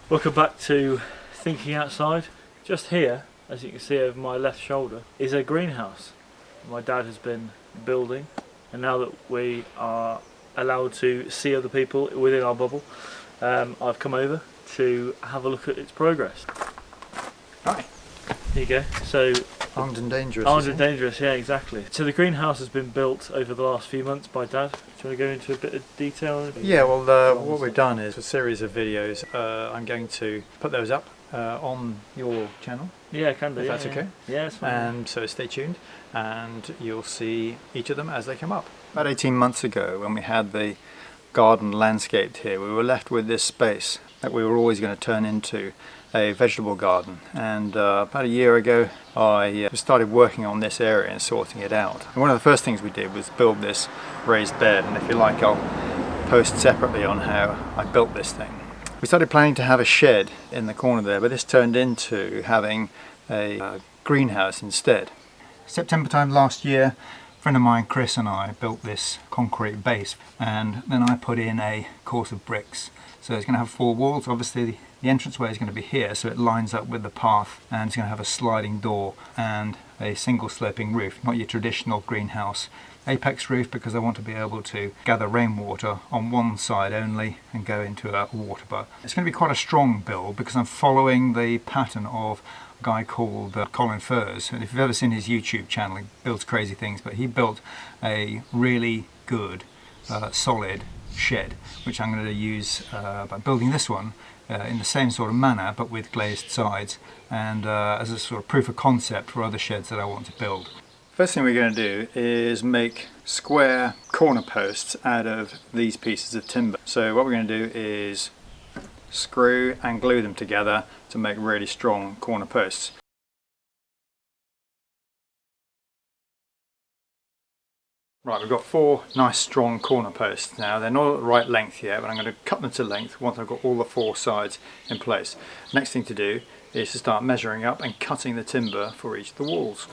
Welcome back to Thinking Outside. Just here, as you can see over my left shoulder, is a greenhouse my dad has been building, and now that we are allowed to see other people within our bubble, I've come over to have a look at its progress. Hi. Here you go. So Armed and dangerous. Armed and dangerous, yeah, exactly. So the greenhouse has been built over the last few months by Dad. Do you want to go into a bit of detail? Yeah, well, what we've done is a series of videos. I'm going to put those up on your channel. Yeah, can do. If Yeah, that's okay. Yeah, it's fine. And so stay tuned, and you'll see each of them as they come up. About 18 months ago, when we had the garden landscaped here, we were left with this space that we were always going to turn into a vegetable garden, and about a year ago I started working on this area and sorting it out. And one of the first things we did was build this raised bed, and if you like I'll post separately on how I built this thing. We started planning to have a shed in the corner there, but this turned into having a greenhouse instead. September time last year, a friend of mine, Chris, and I built this concrete base, and then I put in a course of bricks. So it's going to have 4 walls. Obviously the entranceway is going to be here, so it lines up with the path, and it's going to have a sliding door and a single sloping roof, not your traditional greenhouse apex roof, because I want to be able to gather rainwater on one side only and go into a water butt. It's going to be quite a strong build because I'm following the pattern of a guy called Colin Furze, and if you've ever seen his YouTube channel, he builds crazy things, but he built a really good solid shed, which I'm going to use by building this one in the same sort of manner but with glazed sides, and as a sort of proof of concept for other sheds that I want to build. First thing we're going to do is make square corner posts out of these pieces of timber. So what we're going to do is screw and glue them together to make really strong corner posts. Right, we've got 4 nice strong corner posts now. They're not at the right length yet, but I'm going to cut them to length once I've got all the 4 sides in place. Next thing to do is to start measuring up and cutting the timber for each of the walls.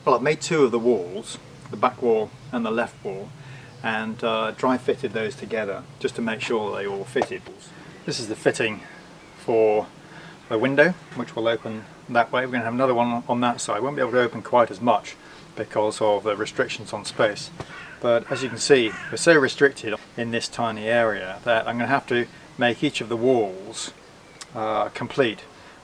Well, I've made 2 of the walls, the back wall and the left wall, and dry fitted those together just to make sure they all fitted. This is the fitting for the window, which will open that way. We're going to have another one on that side. Won't be able to open quite as much because of the restrictions on space, but as you can see, we're so restricted in this tiny area that I'm going to have to make each of the walls complete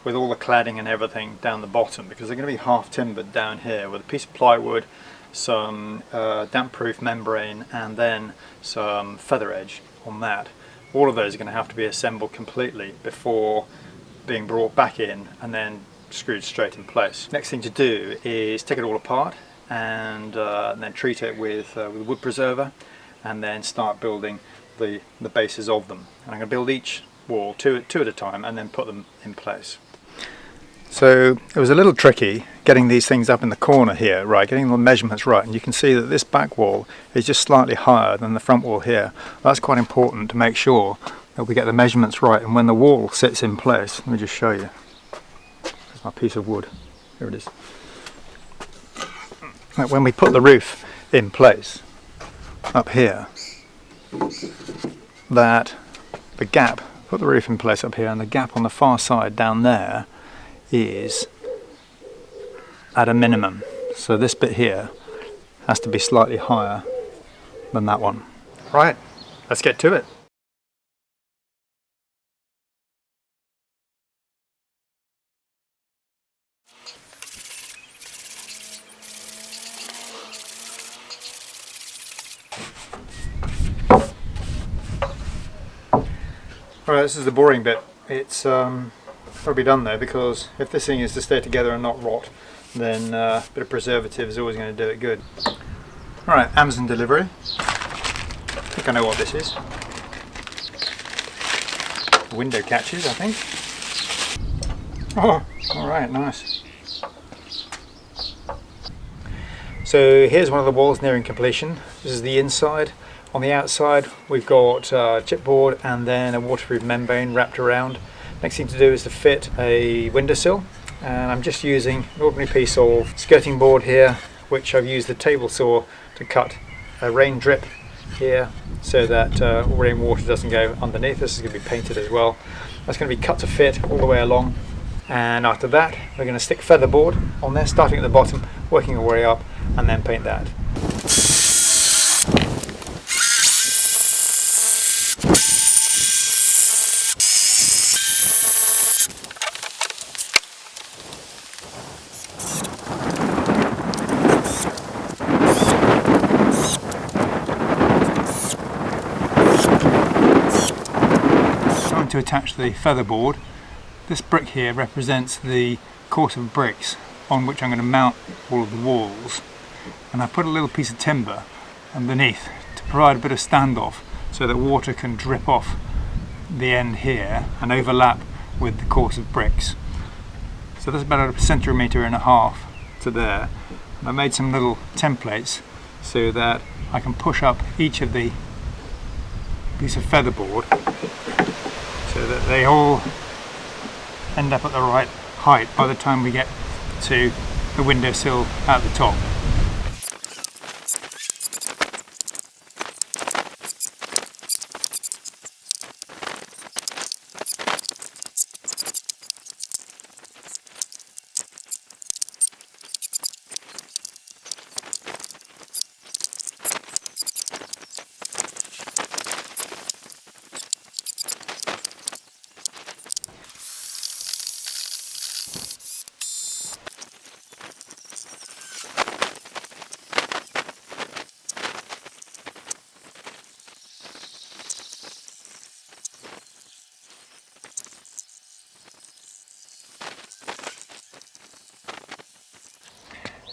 with all the cladding and everything down the bottom, because they're going to be half timbered down here with a piece of plywood, some damp proof membrane, and then some feather edge on that. All of those are going to have to be assembled completely before being brought back in and then screwed straight in place. Next thing to do is take it all apart and then treat it with wood preserver, and then start building the bases of them. And I'm going to build each wall two at a time and then put them in place. So it was a little tricky getting these things up in the corner here, right, getting the measurements right, and you can see that this back wall is just slightly higher than the front wall here. That's quite important to make sure that we get the measurements right, and when the wall sits in place, let me just show you. There's my piece of wood, here it is. When we put the roof in place up here, that the gap, put the roof in place up here, and the gap on the far side down there is at a minimum. So this bit here has to be slightly higher than that one. Right, let's get to it. Alright, this is the boring bit. It's got to be done though, because if this thing is to stay together and not rot, then a bit of preservative is always going to do it good. Alright, Amazon delivery. think I know what this is. Window catches, I think. Oh, alright, nice. So here's one of the walls nearing completion. This is the inside. On the outside we've got chipboard and then a waterproof membrane wrapped around. Next thing to do is to fit a windowsill, and I'm just using an ordinary piece of skirting board here, which I've used the table saw to cut a rain drip here so that rainwater doesn't go underneath. This is going to be painted as well. That's going to be cut to fit all the way along, and after that we're going to stick featherboard on there, starting at the bottom, working our way up, and then paint that. To attach the featherboard, this brick here represents the course of bricks on which I'm going to mount all of the walls, and I put a little piece of timber underneath to provide a bit of standoff so that water can drip off the end here and overlap with the course of bricks. So that's about 1.5 centimetres to there. And I made some little templates so that I can push up each of the piece of featherboard so that they all end up at the right height by the time we get to the windowsill at the top.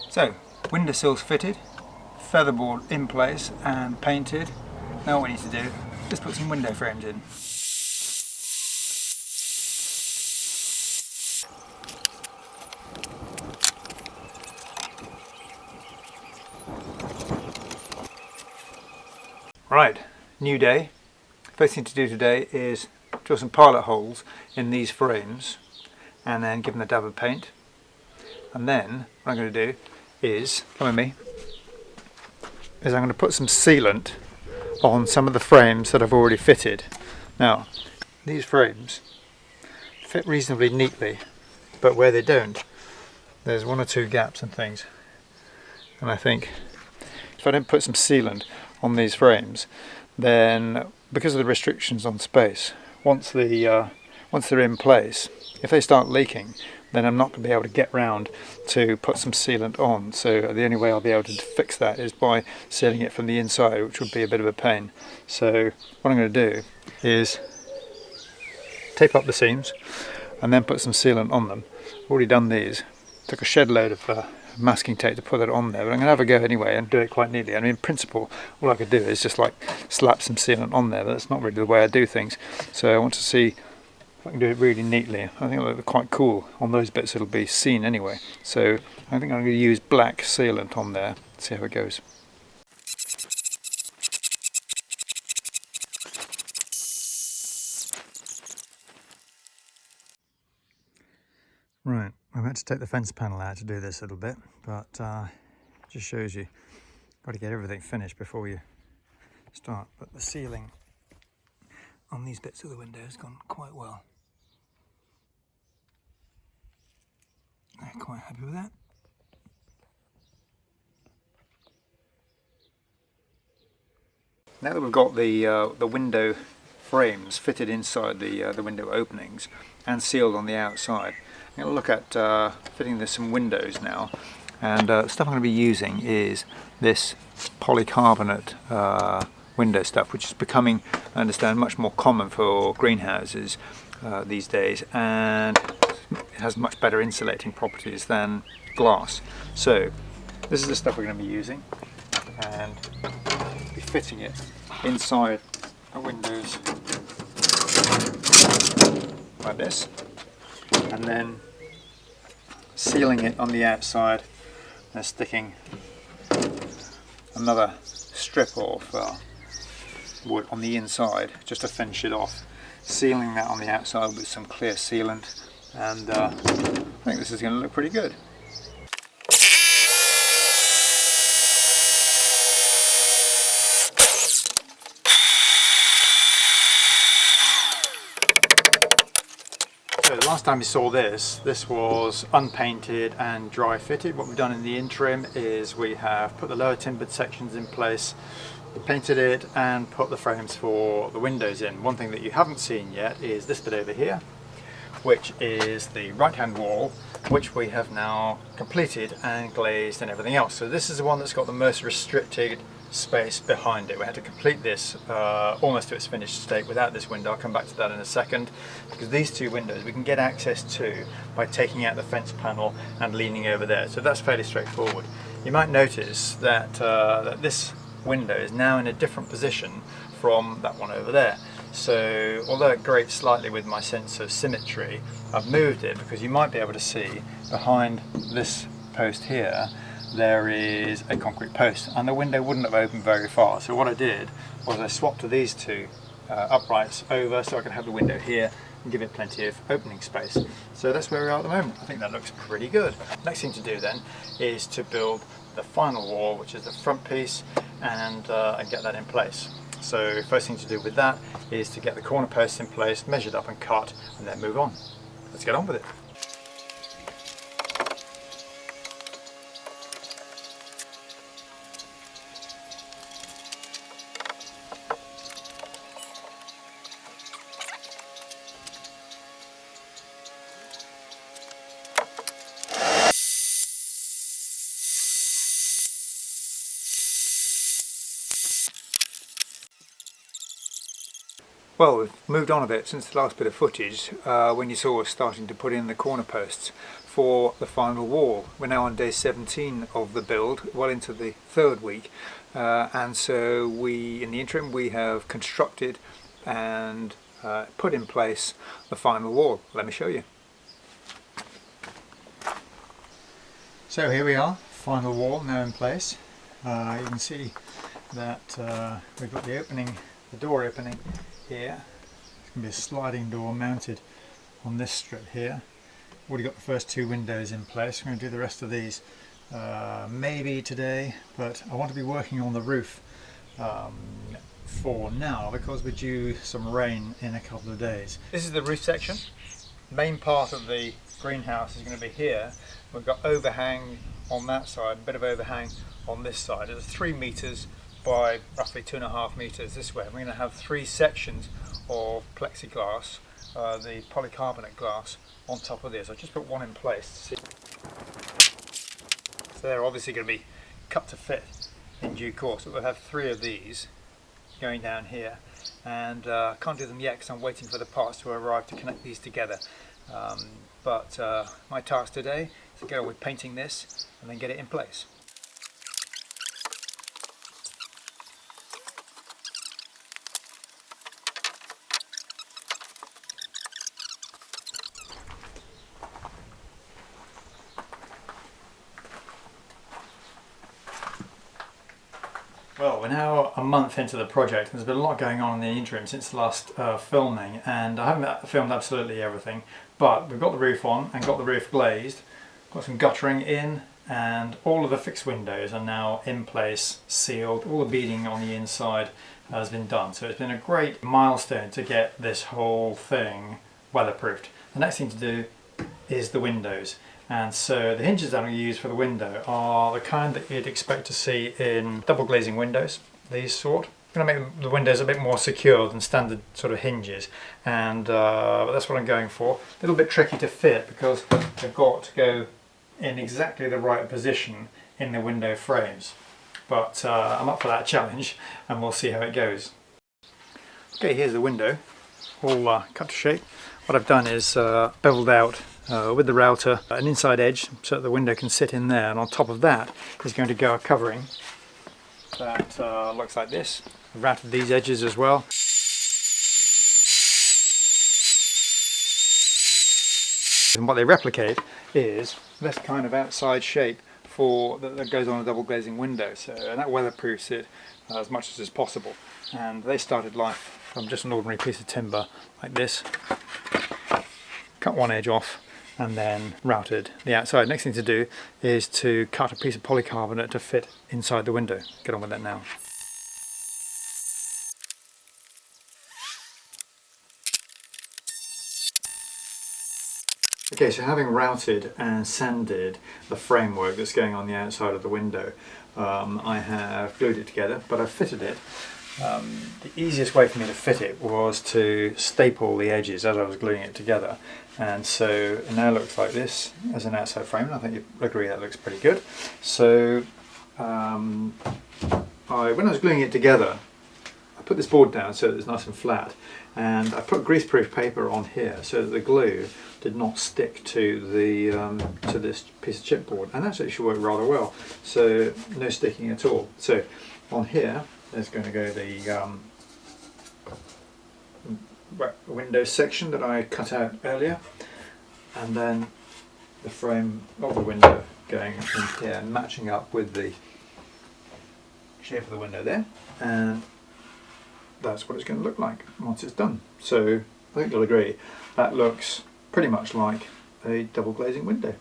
So, windowsills fitted, featherboard in place and painted. Now what we need to do is put some window frames in. Right, new day. First thing to do today is drill some pilot holes in these frames and then give them a dab of paint. And then what I'm going to do is, come with me, is I'm going to put some sealant on some of the frames that I've already fitted. Now, these frames fit reasonably neatly, but where they don't, there's 1 or 2 gaps and things. And I think if I don't put some sealant on these frames, then because of the restrictions on space, once they're in place, if they start leaking, then I'm not going to be able to get round to put some sealant on. So the only way I'll be able to fix that is by sealing it from the inside, which would be a bit of a pain. So what I'm going to do is tape up the seams and then put some sealant on them. I've already done these. Took a shed load of masking tape to put it on there, but I'm going to have a go anyway and do it quite neatly. I mean, in principle, all I could do is just like slap some sealant on there, but that's not really the way I do things. So I want to see I can do it really neatly. I think it'll look quite cool. On those bits it'll be seen anyway. So I think I'm going to use black sealant on there, see how it goes. Right, I've had to take the fence panel out to do this a little bit, but it just shows you got to get everything finished before you start. But the sealing on these bits of the window has gone quite well. I'm quite happy with that. Now that we've got the window frames fitted inside the window openings and sealed on the outside, I'm going to look at fitting some windows now. And stuff I'm going to be using is this polycarbonate window stuff, which is becoming, I understand, much more common for greenhouses these days, and it has much better insulating properties than glass. So this is the stuff we're going to be using, and be fitting it inside the windows like this, and then sealing it on the outside and sticking another strip of wood on the inside just to finish it off, sealing that on the outside with some clear sealant, and I think this is going to look pretty good. So the last time you saw this was unpainted and dry fitted. What we've done in the interim is we have put the lower timbered sections in place, painted it and put the frames for the windows in. One thing that you haven't seen yet is this bit over here, which is the right hand wall, which we have now completed and glazed and everything else. So this is the one that's got the most restricted space behind it. We had to complete this almost to its finished state without this window. I'll come back to that in a second, because these two windows we can get access to by taking out the fence panel and leaning over there. So that's fairly straightforward. You might notice that, that this window is now in a different position from that one over there. So although it grates slightly with my sense of symmetry, I've moved it because you might be able to see behind this post here there is a concrete post, and the window wouldn't have opened very far. So what I did was I swapped these two uprights over so I could have the window here and give it plenty of opening space. So that's where we are at the moment. I think that looks pretty good. Next thing to do then is to build the final wall, which is the front piece, and get that in place. So first thing to do with that is to get the corner posts in place, measured up and cut, and then move on. Let's get on with it. Well, we've moved on a bit since the last bit of footage when you saw us starting to put in the corner posts for the final wall. We're now on day 17 of the build, well into the third week, and so in the interim we have constructed and put in place the final wall. Let me show you. So here we are, final wall now in place. You can see that we've got the opening, the door opening here. It's going to be a sliding door mounted on this strip here. Already got the first two windows in place. We're going to do the rest of these maybe today, but I want to be working on the roof for now because we're due some rain in a couple of days. This is the roof section. Main part of the greenhouse is going to be here. We've got overhang on that side, a bit of overhang on this side. It's 3 meters by roughly 2.5 meters this way. We're going to have 3 sections of plexiglass, the polycarbonate glass, on top of this. I just put one in place. So they're obviously going to be cut to fit in due course, but we'll have 3 of these going down here, and can't do them yet because I'm waiting for the parts to arrive to connect these together. But my task today is to go with painting this and then get it in place. Well, we're now a month into the project, and there's been a lot going on in the interim since the last filming, and I haven't filmed absolutely everything, but we've got the roof on and got the roof glazed, got some guttering in, and all of the fixed windows are now in place, sealed. All the beading on the inside has been done, so it's been a great milestone to get this whole thing weatherproofed. The next thing to do is the windows. And so the hinges that I'm going to use for the window are the kind that you'd expect to see in double glazing windows, these sort. I'm going to make the windows a bit more secure than standard sort of hinges, and that's what I'm going for. A little bit tricky to fit because they've got to go in exactly the right position in the window frames. But I'm up for that challenge and we'll see how it goes. Okay, here's the window, all cut to shape. What I've done is beveled out with the router an inside edge so that the window can sit in there, and on top of that is going to go a covering that looks like this. We've routed these edges as well. And what they replicate is this kind of outside shape that goes on a double glazing window, and that weatherproofs it as much as is possible. And they started life from just an ordinary piece of timber like this, cut one edge off and then routed the outside. Next thing to do is to cut a piece of polycarbonate to fit inside the window. Get on with that now. Okay, so having routed and sanded the framework that's going on the outside of the window, I have glued it together, but I've fitted it. The easiest way for me to fit it was to staple the edges as I was gluing it together, and so it now looks like this as an outside frame, and I think you agree that looks pretty good. So when I was gluing it together, I put this board down so that it's nice and flat, and I put greaseproof paper on here so that the glue did not stick to the to this piece of chipboard, and that actually worked rather well. So no sticking at all. So on here there's going to go the window section that I cut out earlier, and then the frame of the window going in here, matching up with the shape of the window there, and that's what it's going to look like once it's done. So I think you'll agree that looks pretty much like a double glazing window.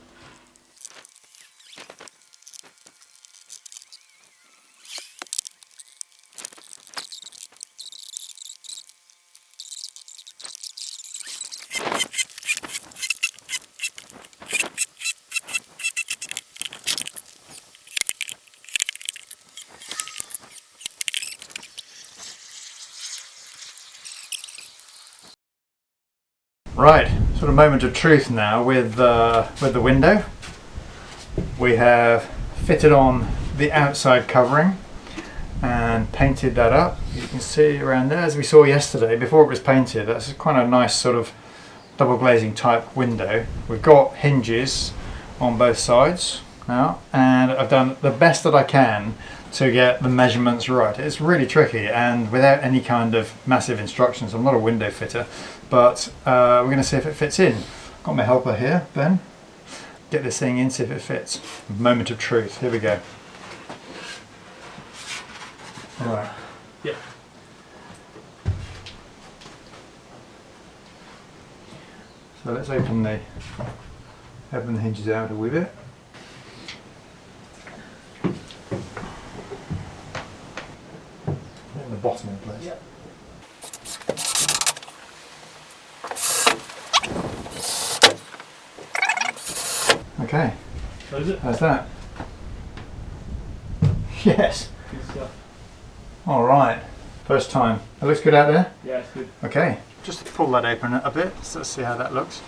Right, sort of moment of truth now with the window. We have fitted on the outside covering and painted that up. You can see around there, as we saw yesterday, before it was painted, that's quite a nice sort of double glazing type window. We've got hinges on both sides now, and I've done the best that I can to get the measurements right. It's really tricky, and without any kind of massive instructions. I'm not a window fitter, but we're going to see if it fits in. Got my helper here, Ben. Get this thing in, see if it fits. Moment of truth, here we go. Alright. Yeah. So let's open the hinges out a wee bit. In the bottom in place. Yeah. Okay. So is it? How's that? Yes. Good stuff. All right. First time. It looks good out there. Yeah, it's good. Okay. Just pull that open a bit. So let's see how that looks.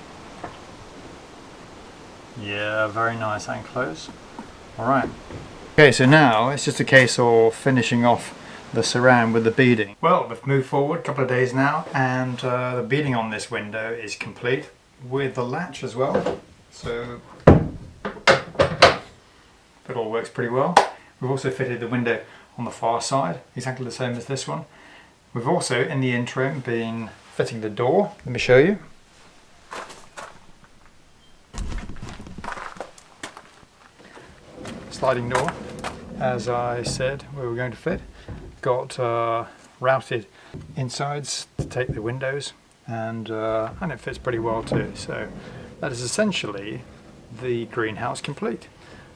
Yeah, very nice and close. All right. Okay, so now it's just a case of finishing off the surround with the beading. Well, we've moved forward a couple of days now, and the beading on this window is complete with the latch as well. So it all works pretty well. We've also fitted the window on the far side, exactly the same as this one. We've also, in the interim, been fitting the door. Let me show you. Sliding door, as I said we were going to fit. Got routed insides to take the windows, and it fits pretty well too. So that is essentially the greenhouse complete.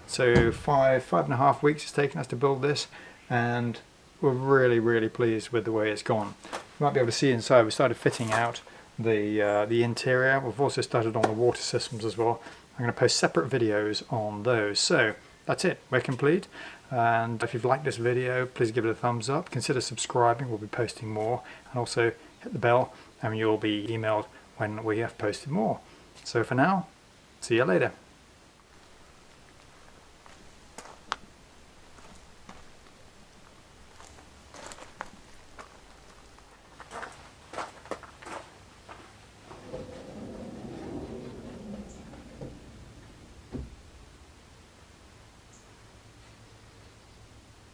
So five and a half weeks it's taken us to build this, and we're really pleased with the way it's gone. You might be able to see inside. We started fitting out the interior. We've also started on the water systems as well. I'm going to post separate videos on those. So that's it, we're complete. And if you've liked this video, please give it a thumbs up. Consider subscribing, we'll be posting more. And also hit the bell and you'll be emailed when we have posted more. So for now, see you later.